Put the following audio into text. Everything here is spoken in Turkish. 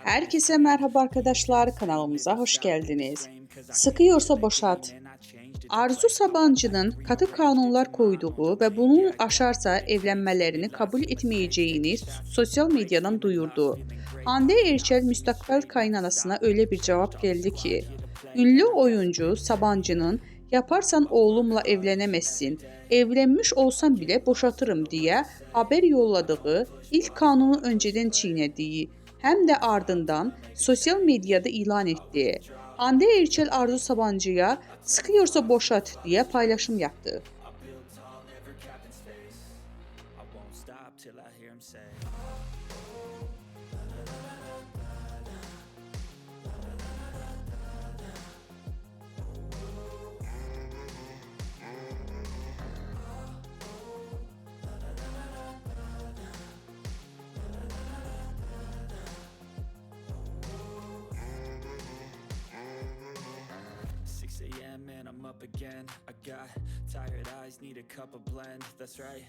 Herkese merhaba arkadaşlar, kanalımıza hoş geldiniz. Sıkıyorsa boşalt. Arzu Sabancı'nın katı kanunlar koyduğu ve bunu aşarsa evlenmelerini kabul etmeyeceğini sosyal medyadan duyurdu. Hande Erçel müstakbel kaynanasına öyle bir cevap geldi ki, ünlü oyuncu Sabancı'nın yaparsan oğlumla evlenemezsin, evlenmiş olsam bile boşatırım diye haber yolladığı ilk kanunu önceden çiğnediği hem de ardından sosyal medyada ilan etti. Hande Erçel Arzu Sabancı'ya sıkıyorsa boşat diye paylaşım yaptı. And I'm up again. I got tired eyes, need a cup of blend. That's right.